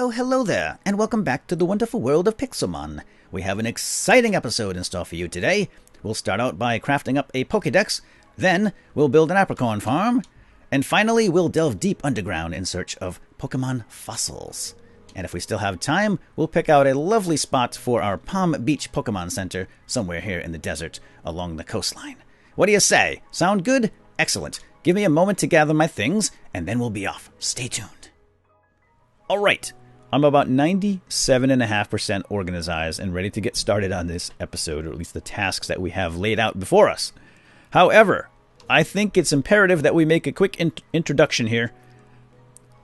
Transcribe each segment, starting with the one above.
hello there, and welcome back to the wonderful world of Pixelmon. We have an exciting episode in store for you today. We'll start out by crafting up a Pokedex, then we'll build an apricorn farm, and finally we'll delve deep underground in search of Pokemon fossils. And if we still have time, we'll pick out a lovely spot for our Palm Beach Pokemon Center somewhere here in the desert along the coastline. What do you say? Sound good? Excellent. Give me a moment to gather my things, and then we'll be off. Stay tuned. Alright, I'm about 97.5% organized and ready to get started on this episode, or at least the tasks that we have laid out before us. However, I think it's imperative that we make a quick introduction here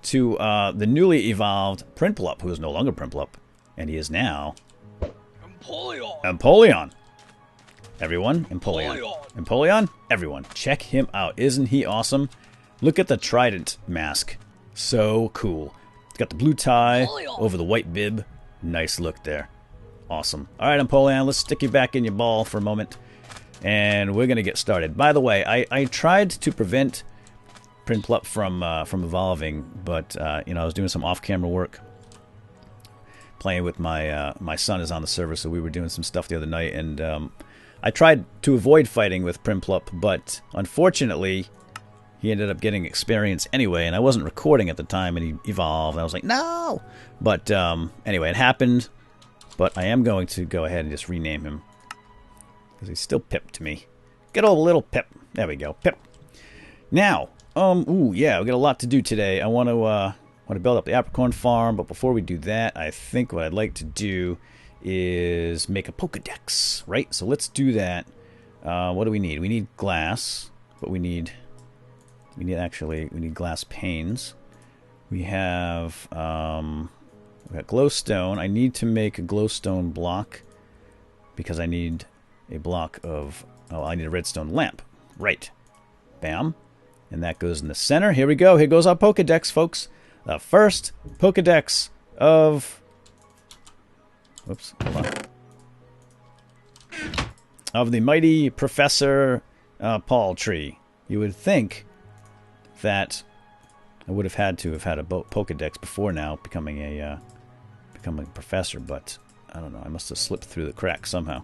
to the newly evolved Prinplup, who is no longer Prinplup, and he is now Empoleon. Everyone, Empoleon, everyone, check him out. Isn't he awesome? Look at the trident mask. So cool. It's got the blue tie over the white bib. Nice look there. Awesome. All right, Empoleon, let's stick you back in your ball for a moment, and we're going to get started. By the way, I tried to prevent Prinplup from evolving, but I was doing some off-camera work, playing with my son is on the server, so we were doing some stuff the other night, and I tried to avoid fighting with Prinplup, but unfortunately, he ended up getting experience anyway, and I wasn't recording at the time, and he evolved. I was like, no! But anyway, it happened, but I am going to go ahead and just rename him, because he's still Pip to me. Good old little Pip. There we go, Pip. Now, ooh, yeah, we got a lot to do today. I want to build up the apricorn farm, but before we do that, I think what I'd like to do is make a Pokedex, right? So let's do that. What do we need? We need glass, but we need glass panes. We have we got glowstone. I need to make a glowstone block because I need a block of I need a redstone lamp. Right. Bam. And that goes in the center. Here we go. Here goes our Pokedex, folks. The first Pokedex of hold on. Of the mighty Professor Paul tree. You would think that I would have had to have had a Pokedex before now, becoming a professor, but I don't know. I must have slipped through the cracks somehow.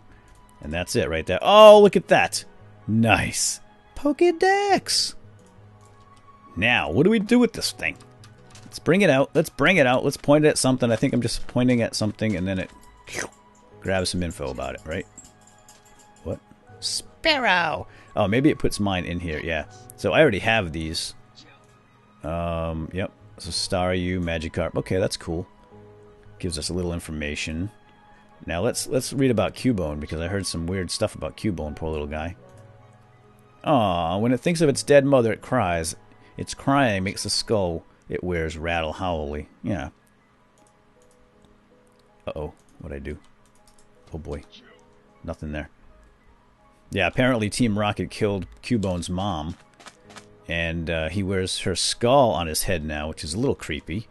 And that's it right there. Oh, look at that. Nice. Pokedex. Now, what do we do with this thing? Let's bring it out. Let's bring it out. Let's point it at something. I think I'm just pointing at something, and then it grabs some info about it, right? What? Sparrow. Oh, maybe it puts mine in here. Yeah. So I already have these. Yep. So Staryu, Magikarp. Okay, that's cool. Gives us a little information. Now let's read about Cubone, because I heard some weird stuff about Cubone, poor little guy. Aw, when it thinks of its dead mother, it cries. Its crying makes the skull it wears rattle howly. Yeah. Uh-oh. What'd I do? Oh boy. Nothing there. Yeah, apparently Team Rocket killed Cubone's mom. And he wears her skull on his head now, which is a little creepy.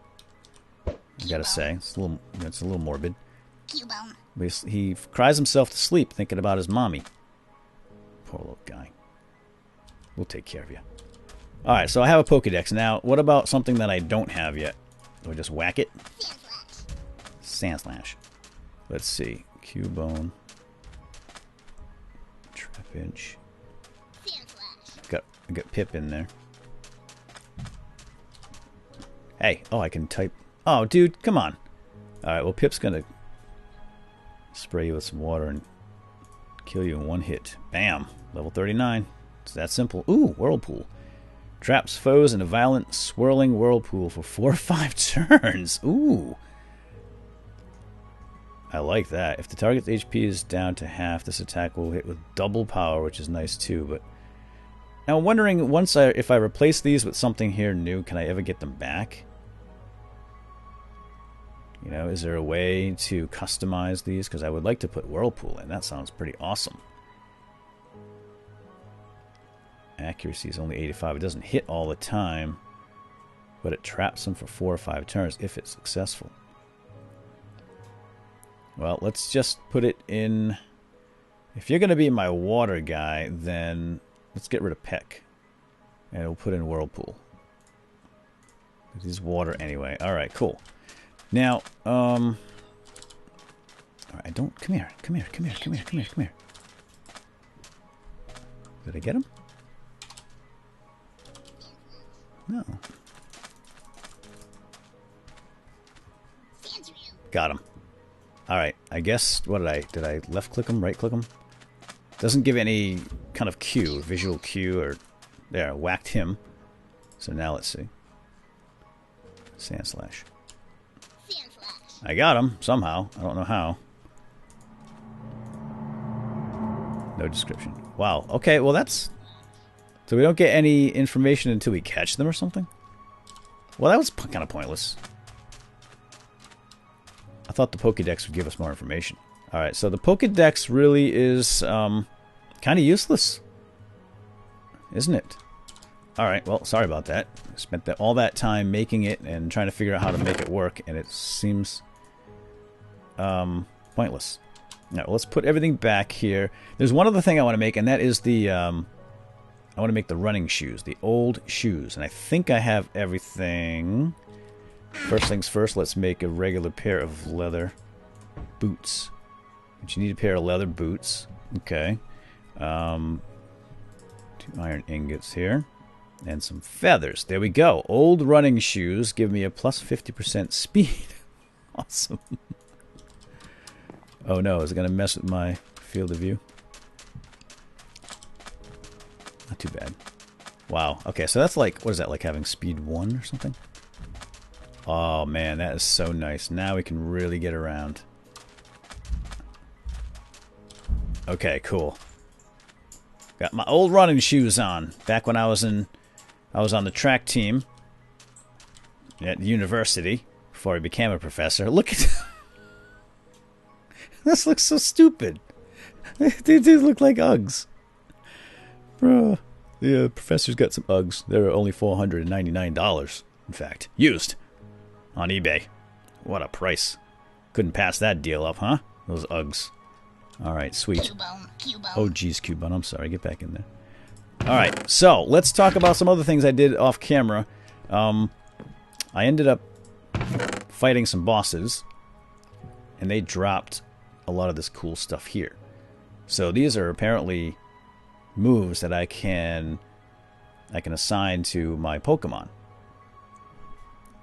I gotta say. It's a little morbid. Cubone. He cries himself to sleep thinking about his mommy. Poor little guy. We'll take care of you. Alright, so I have a Pokedex. Now, what about something that I don't have yet? Do I just whack it? Sandslash. Let's see. Cubone. Trapinch. I got Pip in there. Hey, oh, I can type. Oh, dude, come on. Alright, well, Pip's gonna spray you with some water and kill you in one hit. Bam. Level 39. It's that simple. Ooh, Whirlpool. Traps foes in a violent, swirling whirlpool for 4 or 5 turns. Ooh. I like that. If the target's HP is down to half, this attack will hit with double power, which is nice too. But now I'm wondering, if I replace these with something here new, can I ever get them back? You know, is there a way to customize these? Because I would like to put Whirlpool in. That sounds pretty awesome. Accuracy is only 85. It doesn't hit all the time, but it traps them for 4 or 5 turns if it's successful. Well, let's just put it in. If you're going to be my water guy, then let's get rid of Peck. And we'll put in Whirlpool. This is water anyway. Alright, cool. Now, all right, don't, come here. Did I get him? No. Got him. All right, I guess, what did I left click him, right click him? Doesn't give any kind of cue, visual cue, or, there, whacked him. So now let's see. Sand slash. I got him, somehow. I don't know how. No description. Wow, okay, well that's... So we don't get any information until we catch them or something? Well, that was kind of pointless. I thought the Pokedex would give us more information. Alright, so the Pokedex really is kind of useless. Isn't it? Alright, well, sorry about that. I spent all that time making it and trying to figure out how to make it work, and it seems pointless. Now, let's put everything back here. There's one other thing I want to make, and that is the... I want to make the running shoes, the old shoes. And I think I have everything. First things first, let's make a regular pair of leather boots. But you need a pair of leather boots. Okay. 2 iron ingots here. And some feathers. There we go. Old running shoes give me a plus 50% speed. Awesome. Oh no, is it going to mess with my field of view? Not too bad. Wow. Okay, so that's like, what is that, like having speed 1 or something? Oh man, that is so nice. Now we can really get around. Okay, cool. Got my old running shoes on. Back when I was on the track team at university before I became a professor. Look at this looks so stupid. They do look like Uggs. Bro, the professor's got some Uggs. They're only $499, in fact. Used. On eBay. What a price. Couldn't pass that deal up, huh? Those Uggs. Alright, sweet. Cubone. Oh, geez, Cubone. I'm sorry. Get back in there. Alright, so let's talk about some other things I did off camera. I ended up fighting some bosses, and they dropped a lot of this cool stuff here. So these are apparently moves that I can assign to my Pokemon.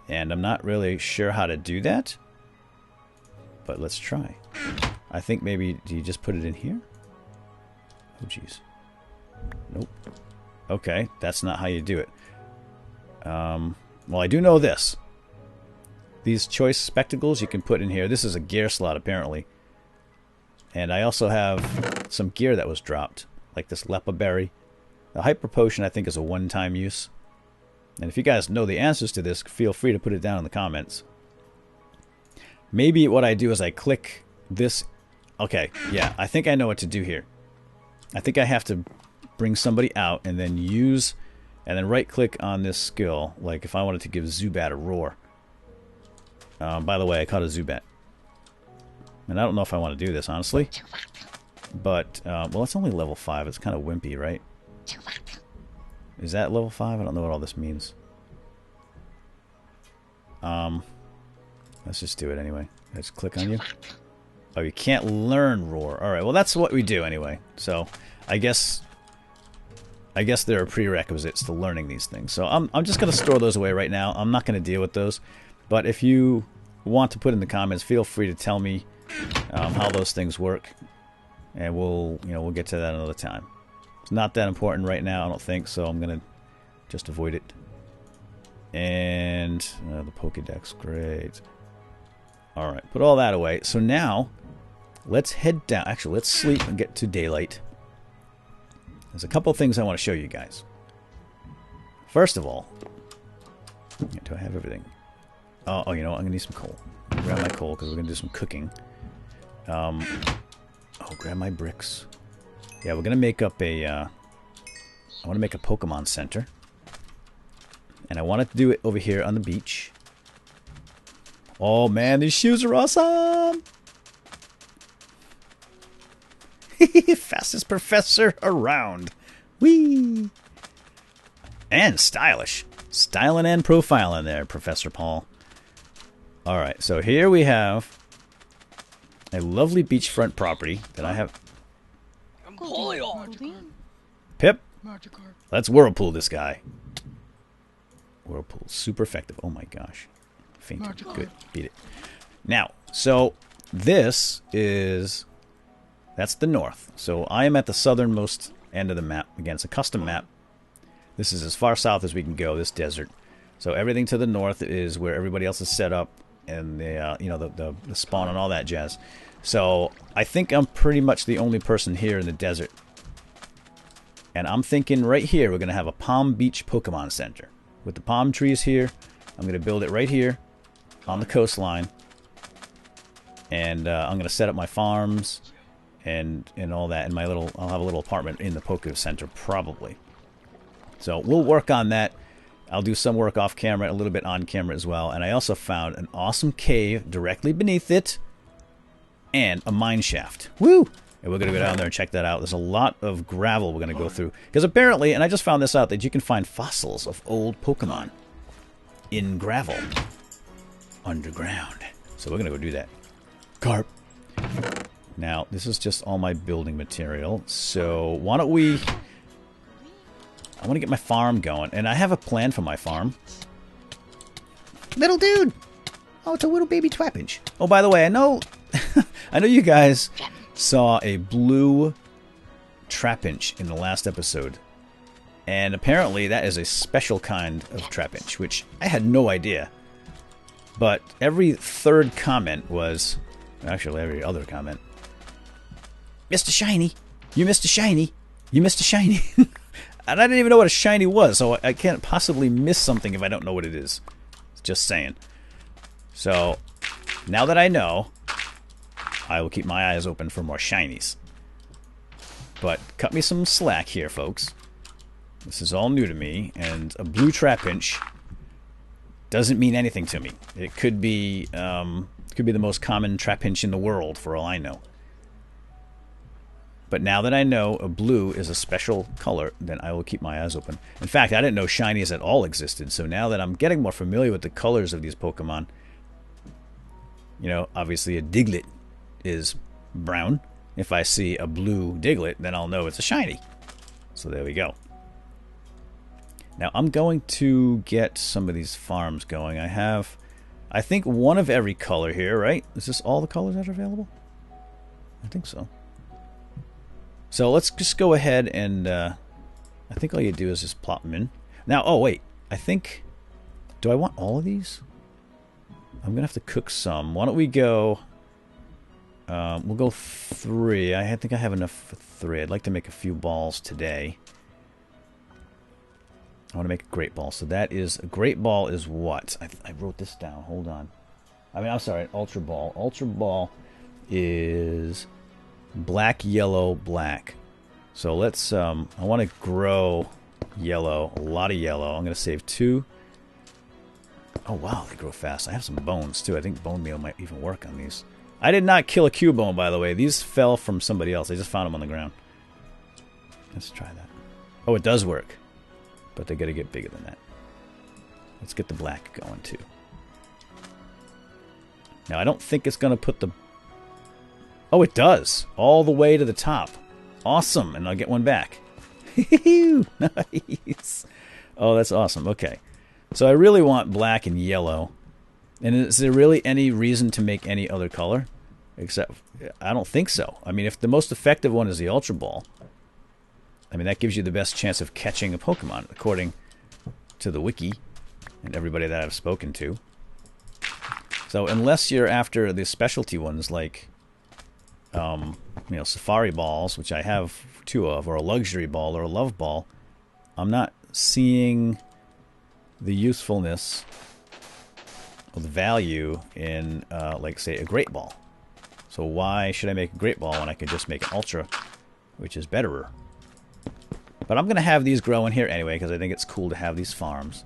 And I'm not really sure how to do that, but let's try. I think maybe, do you just put it in here? Oh, jeez. Nope. Okay, that's not how you do it. Well, I do know this. These choice spectacles you can put in here. This is a gear slot, apparently. And I also have some gear that was dropped, like this Lepa Berry. The Hyper Potion, I think, is a one-time use. And if you guys know the answers to this, feel free to put it down in the comments. Maybe what I do is I click this. Okay, yeah, I think I know what to do here. I think I have to bring somebody out and then use, and then right-click on this skill. Like if I wanted to give Zubat a roar. By the way, I caught a Zubat. And I don't know if I want to do this, honestly. But, well, it's only level 5. It's kind of wimpy, right? Is that level 5? I don't know what all this means. Let's just do it anyway. Let's click on you. Oh, you can't learn roar. Alright, well that's what we do anyway. So, I guess there are prerequisites to learning these things. So I'm just going to store those away right now. I'm not going to deal with those. But if you want to put in the comments, feel free to tell me how those things work. And we'll get to that another time. It's not that important right now, I don't think, so I'm going to just avoid it. And the Pokedex, great. Alright, put all that away. So now, let's head down. Actually, let's sleep and get to daylight. There's a couple of things I want to show you guys. First of all, do I have everything? Oh, you know what? I'm going to need some coal. I'm going to grab my coal because we're going to do some cooking. Grab my bricks. Yeah, we're going to make up a... I want to make a Pokemon Center. And I want to do it over here on the beach. Oh, man, these shoes are awesome! Fastest professor around. Whee! And stylish. Styling and profiling there, Professor Paul. Alright, so here we have a lovely beachfront property that I have. Pip, let's whirlpool this guy. Whirlpool, super effective. Oh my gosh. Fainted. Good. Beat it. Now, so this is... That's the north. So I am at the southernmost end of the map. Again, it's a custom map. This is as far south as we can go, this desert. So everything to the north is where everybody else is set up, and the you know, the spawn and all that jazz. So I think I'm pretty much the only person here in the desert. And I'm thinking right here we're going to have a Palm Beach Pokemon Center. With the palm trees here, I'm going to build it right here on the coastline. And I'm going to set up my farms and all that. And I'll have a little apartment in the Poke Center probably. So we'll work on that. I'll do some work off camera, a little bit on camera as well. And I also found an awesome cave directly beneath it. And a mine shaft. Woo! And we're going to go down there and check that out. There's a lot of gravel we're going to go through. Because apparently, and I just found this out, that you can find fossils of old Pokemon in gravel underground. So we're going to go do that. Carp. Now, this is just all my building material. So why don't we... I want to get my farm going. And I have a plan for my farm. Little dude! Oh, it's a little baby Twapinch. Oh, by the way, I know... I know you guys saw a blue Trapinch in the last episode. And apparently that is a special kind of Trapinch, which I had no idea. But every third comment was... Actually, every other comment. Mr. Shiny! You missed a shiny! You missed a shiny! And I didn't even know what a shiny was, so I can't possibly miss something if I don't know what it is. Just saying. So, now that I know... I will keep my eyes open for more shinies. But cut me some slack here, folks. This is all new to me, and a blue Trapinch doesn't mean anything to me. It could be the most common Trapinch in the world, for all I know. But now that I know a blue is a special color, then I will keep my eyes open. In fact, I didn't know shinies at all existed, so now that I'm getting more familiar with the colors of these Pokemon, you know, obviously a Diglett is brown. If I see a blue Diglett, then I'll know it's a shiny. So there we go. Now I'm going to get some of these farms going. I have, I think, one of every color here, right? Is this all the colors that are available? I think so. So let's just go ahead and I think all you do is just plop them in. Now, oh wait, I think, do I want all of these? I'm gonna have to cook some. Why don't we go... we'll go 3. I think I have enough for 3. I'd like to make a few balls today. I want to make a great ball. So that is... A great ball is what? I wrote this down. Hold on. I'm sorry. An ultra ball. Ultra ball is black, yellow, black. So let's... I want to grow yellow. A lot of yellow. I'm going to save 2. Oh, wow. They grow fast. I have some bones, too. I think bone meal might even work on these. I did not kill a Cubone, by the way. These fell from somebody else. I just found them on the ground. Let's try that. Oh, it does work. But they got to get bigger than that. Let's get the black going, too. Now, I don't think it's going to put the... Oh, it does. All the way to the top. Awesome. And I'll get one back. Nice. Oh, that's awesome. Okay. So I really want black and yellow. And is there really any reason to make any other color? Except, I don't think so. I mean, if the most effective one is the Ultra Ball, I mean, that gives you the best chance of catching a Pokemon, according to the wiki and everybody that I've spoken to. So unless you're after the specialty ones like, you know, Safari Balls, which I have 2 of, or a Luxury Ball or a Love Ball, I'm not seeing the usefulness of the value in, like, say, a Great Ball. So why should I make a Great Ball when I could just make an Ultra, which is betterer? But I'm going to have these grow in here anyway, because I think it's cool to have these farms.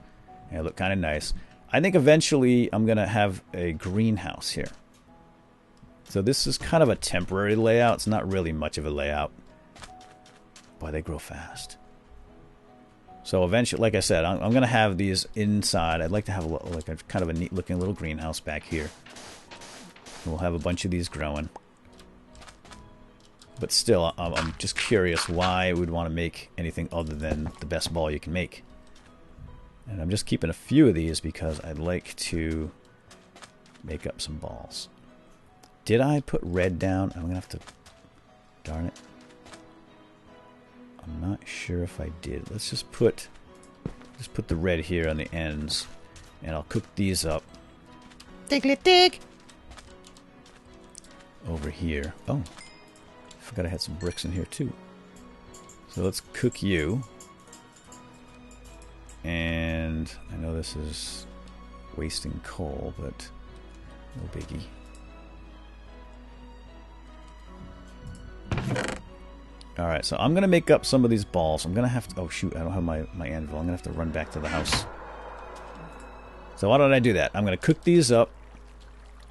They look kind of nice. I think eventually I'm going to have a greenhouse here. So this is kind of a temporary layout. It's not really much of a layout. Boy, they grow fast. So eventually, like I said, I'm going to have these inside. I'd like to have like a kind of a neat looking little greenhouse back here. We'll have a bunch of these growing. But still, I'm just curious why we'd want to make anything other than the best ball you can make. And I'm just keeping a few of these because I'd like to make up some balls. Did I put red down? I'm going to have to... Darn it. I'm not sure if I did. Let's just put the red here on the ends, and I'll cook these up. Diglet dig! Over here. Oh, I forgot I had some bricks in here too. So let's cook you. And I know this is wasting coal, but no biggie. Alright, so I'm going to make up some of these balls. I'm going to have to... Oh, shoot, I don't have my anvil. I'm going to have to run back to the house. So why don't I do that? I'm going to cook these up.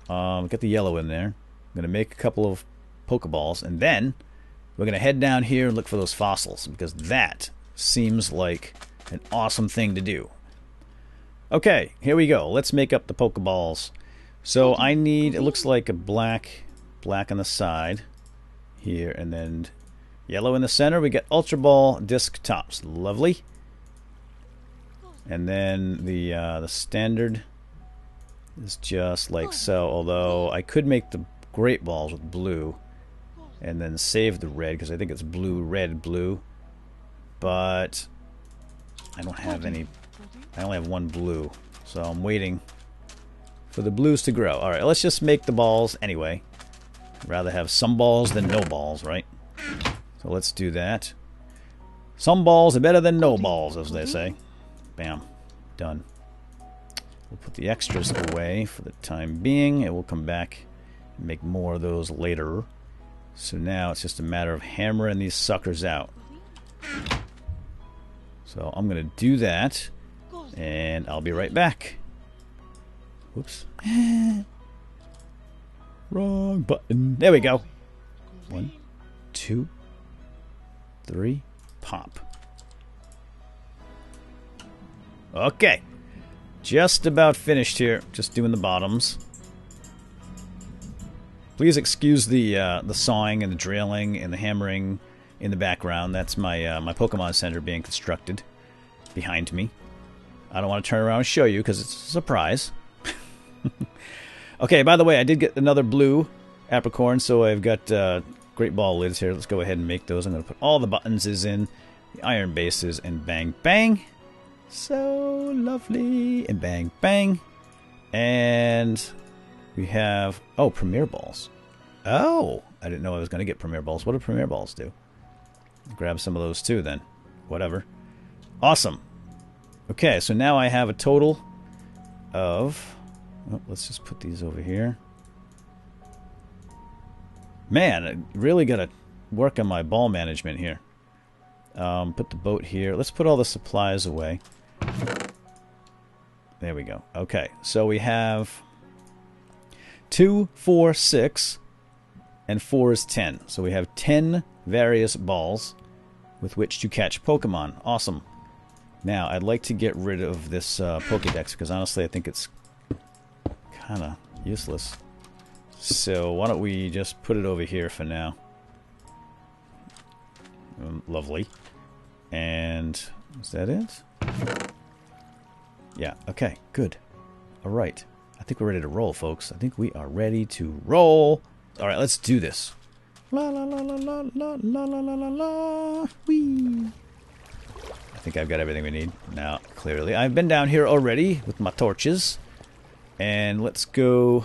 Get the yellow in there. I'm going to make a couple of Pokeballs. And then we're going to head down here and look for those fossils. Because that seems like an awesome thing to do. Okay, here we go. Let's make up the Pokeballs. So I need... It looks like a black on the side. Here, and then... Yellow in the center. We get Ultra Ball disc tops. Lovely. And then the standard is just like so. Although I could make the great balls with blue and then save the red because I think it's blue, red, blue. But I don't have any. I only have one blue, so I'm waiting for the blues to grow. All right, let's just make the balls anyway. I'd rather have some balls than no balls, right? So let's do that. Some balls are better than no balls, as they say. Bam. Done. We'll put the extras away for the time being, and we'll come back and make more of those later. So now it's just a matter of hammering these suckers out. So I'm going to do that, and I'll be right back. Whoops. Wrong button. There we go. 1, 2, 3, pop. Okay. Just about finished here. Just doing the bottoms. Please excuse the sawing and the drilling and the hammering in the background. That's my my Pokemon Center being constructed behind me. I don't want to turn around and show you because it's a surprise. Okay, by the way, I did get another blue apricorn, so I've got great ball lids here. Let's go ahead and make those. I'm going to put all the buttons in, the iron bases, and bang, bang. So lovely. And bang, bang. And we have... Oh, Premier Balls. Oh, I didn't know I was going to get Premier Balls. What do Premier Balls do? Grab some of those too, then. Whatever. Awesome. Okay, so now I have a total of... Oh, let's just put these over here. Man, I really got to work on my ball management here. Put the boat here. Let's put all the supplies away. There we go. Okay, so we have 2, 4, 6, and 4 is 10. So we have 10 various balls with which to catch Pokemon. Awesome. Now, I'd like to get rid of this Pokedex because honestly I think it's kind of useless. So why don't we just put it over here for now. Lovely. And is that it? Yeah, okay, good. Alright. I think we're ready to roll, folks. I think we are ready to roll. Alright, let's do this. La la la la la la la la la la la. Whee! I think I've got everything we need. Now, clearly. I've been down here already with my torches. And let's go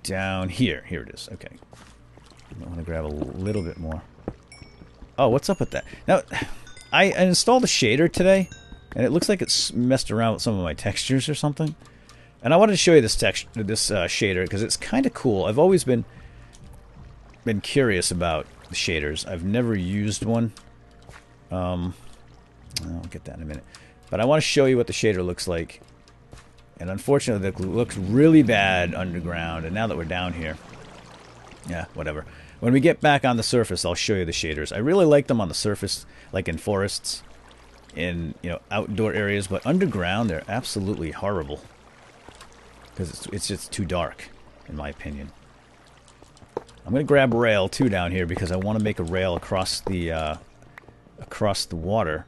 down here. Here it is. Okay. I want to grab a little bit more. Oh, what's up with that? Now, I installed a shader today, and it looks like it's messed around with some of my textures or something. And I wanted to show you this shader because it's kind of cool. I've always been curious about the shaders. I've never used one. I'll get that in a minute. But I want to show you what the shader looks like. And unfortunately, it looks really bad underground. And now that we're down here, yeah, whatever. When we get back on the surface, I'll show you the shaders. I really like them on the surface, like in forests, in outdoor areas, but underground they're absolutely horrible because it's just too dark, in my opinion. I'm gonna grab rail too down here because I want to make a rail across the water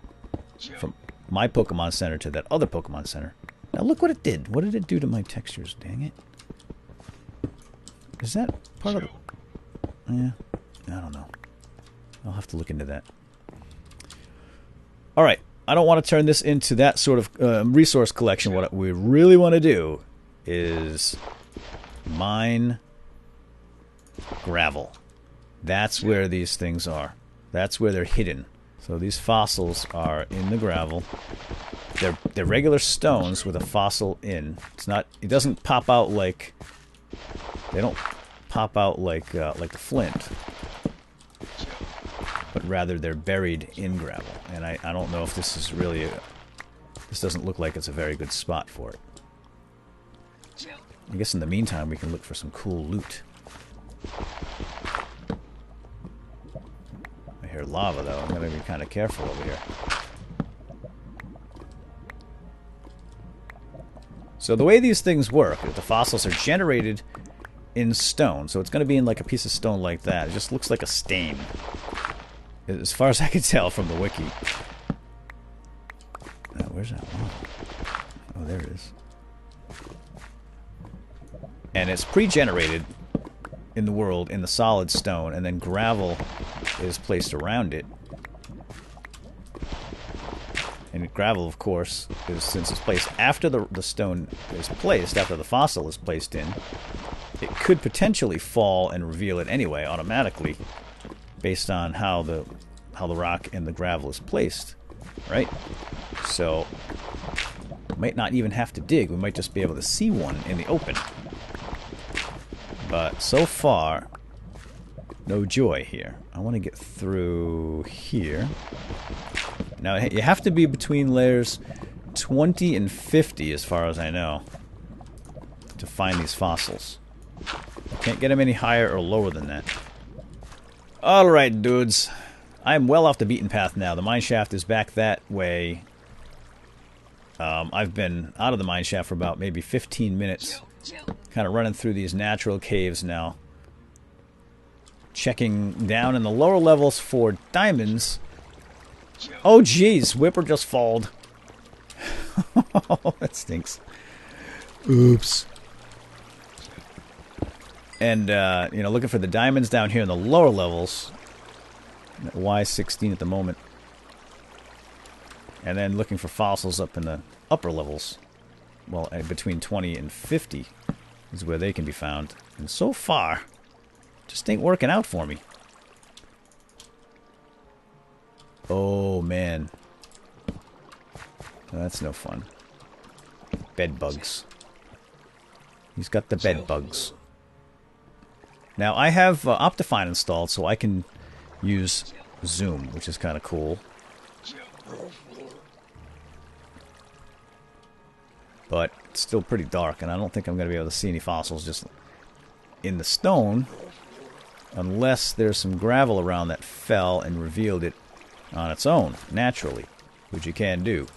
from my Pokemon Center to that other Pokemon Center. Now look what it did. What did it do to my textures? Dang it! Is that part of the... Yeah, I don't know. I'll have to look into that. Alright, I don't want to turn this into that sort of resource collection. What we really want to do is mine gravel. That's where these things are. That's where they're hidden. So these fossils are in the gravel. They're regular stones with a fossil in. It's not... It doesn't pop out like... They don't pop out like the flint, but rather they're buried in gravel. And I don't know if this is really this doesn't look like it's a very good spot for it. I guess in the meantime we can look for some cool loot. I hear lava though. I'm gonna be kind of careful over here. So the way these things work, the fossils are generated in stone, so it's going to be in like a piece of stone like that. It just looks like a stain, as far as I can tell from the wiki. Where's that one? Oh, there it is. And it's pre-generated in the world in the solid stone, and then gravel is placed around it. And gravel, of course, is, since it's placed after the stone is placed, after the fossil is placed in, it could potentially fall and reveal it anyway, automatically, based on how the rock and the gravel is placed, right? So, we might not even have to dig. We might just be able to see one in the open. But so far, no joy here. I want to get through here. Now, you have to be between layers 20 and 50, as far as I know, to find these fossils. You can't get them any higher or lower than that. Alright, dudes. I'm well off the beaten path now. The mineshaft is back that way. I've been out of the mineshaft for about maybe 15 minutes. Kind of running through these natural caves now. Checking down in the lower levels for diamonds. Oh, jeez. Whipper just falled. That stinks. Oops. And, looking for the diamonds down here in the lower levels. At Y16 at the moment. And then looking for fossils up in the upper levels. Well, between 20 and 50 is where they can be found. And so far, just ain't working out for me. Oh, man. That's no fun. Bed bugs. He's got the bed bugs. Now, I have Optifine installed, so I can use zoom, which is kind of cool. But it's still pretty dark, and I don't think I'm going to be able to see any fossils just in the stone, unless there's some gravel around that fell and revealed it on its own, naturally, which you can do.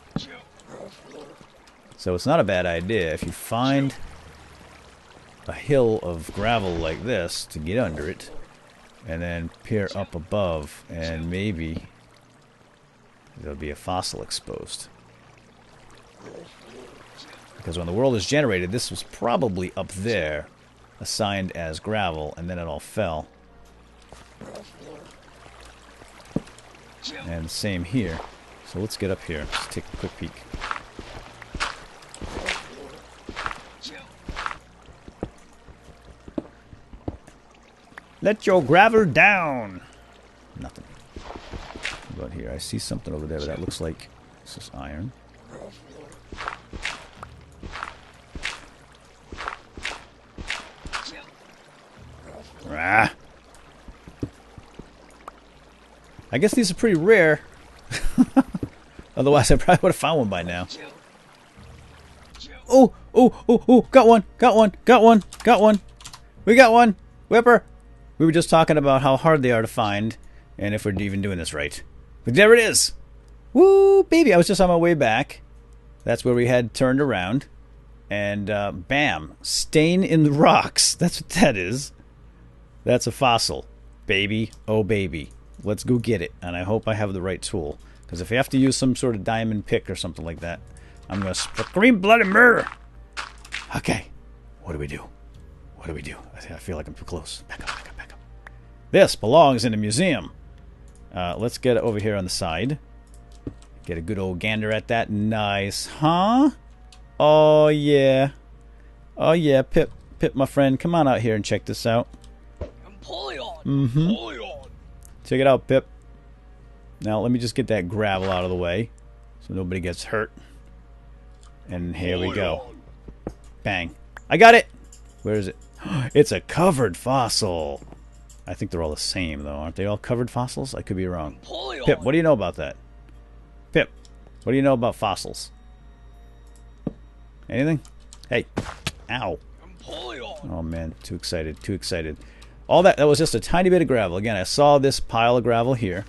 So it's not a bad idea if you find a hill of gravel like this to get under it, and then peer up above, and maybe there'll be a fossil exposed. Because when the world is generated, this was probably up there, assigned as gravel, and then it all fell. And same here. So let's get up here. Let's take a quick peek. Let your gravel down! Nothing. What about here? I see something over there, but that looks like this is iron. Ah. I guess these are pretty rare. Otherwise, I probably would have found one by now. Oh, oh, oh, oh! Got one! Got one! Got one! Got one! We got one! Whipper! We were just talking about how hard they are to find, and if we're even doing this right. But there it is! Woo, baby! I was just on my way back. That's where we had turned around. And, bam. Stain in the rocks. That's what that is. That's a fossil. Baby, oh baby. Let's go get it. And I hope I have the right tool. Because if I have to use some sort of diamond pick or something like that, I'm going to scream bloody murder. Okay. What do we do? What do we do? I feel like I'm too close. Back up, back up, back up. This belongs in a museum. Let's get it over here on the side. Get a good old gander at that. Nice. Huh? Oh, yeah. Oh, yeah. Pip, my friend. Come on out here and check this out. Check it out, Pip. Now, let me just get that gravel out of the way so nobody gets hurt. And here we go. Bang. I got it! Where is it? It's a covered fossil. I think they're all the same, though. Aren't they all covered fossils? I could be wrong. Pip, what do you know about that? Pip, what do you know about fossils? Anything? Hey. Ow. Oh, man. Too excited. Too excited. All that was just a tiny bit of gravel. Again, I saw this pile of gravel here.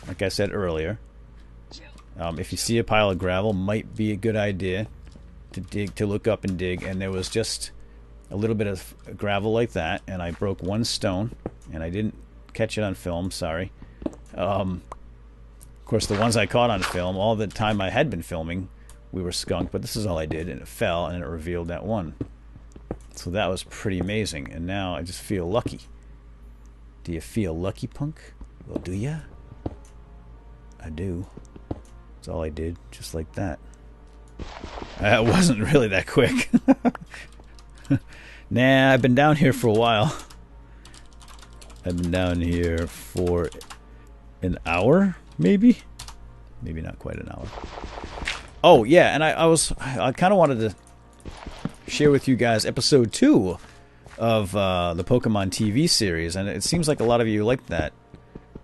Like I said earlier. If you see a pile of gravel, might be a good idea to dig, to look up and dig. And there was just a little bit of gravel like that, and I broke one stone, and I didn't catch it on film. Sorry. Of course, the ones I caught on film, all the time I had been filming, we were skunked. But this is all I did, and it fell, and it revealed that one. So that was pretty amazing. And now I just feel lucky. Do you feel lucky, punk? Well, do ya? I do. That's all I did, just like that. It wasn't really that quick. Nah, I've been down here for a while. I've been down here for an hour, maybe? Maybe not quite an hour. Oh, yeah, and I kind of wanted to share with you guys episode 2 of the Pokemon TV series, and it seems like a lot of you liked that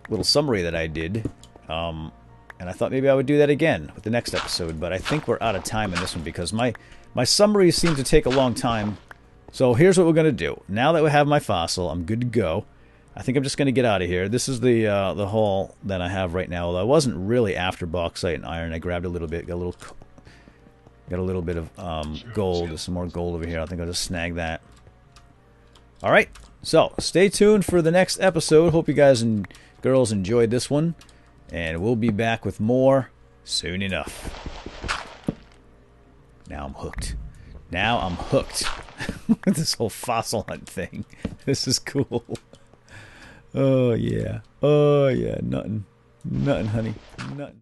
little summary that I did. And I thought maybe I would do that again with the next episode, but I think we're out of time in this one because my summaries seem to take a long time. So here's what we're going to do. Now that we have my fossil, I'm good to go. I think I'm just going to get out of here. This is the haul that I have right now. Although I wasn't really after bauxite and iron. I grabbed a little bit, got a little bit of gold. There's some more gold over here. I think I'll just snag that. All right. So stay tuned for the next episode. Hope you guys and girls enjoyed this one. And we'll be back with more soon enough. Now I'm hooked. Now I'm hooked with this whole fossil hunt thing. This is cool. Oh, yeah. Oh, yeah. Nothing. Nothing, honey. Nothing.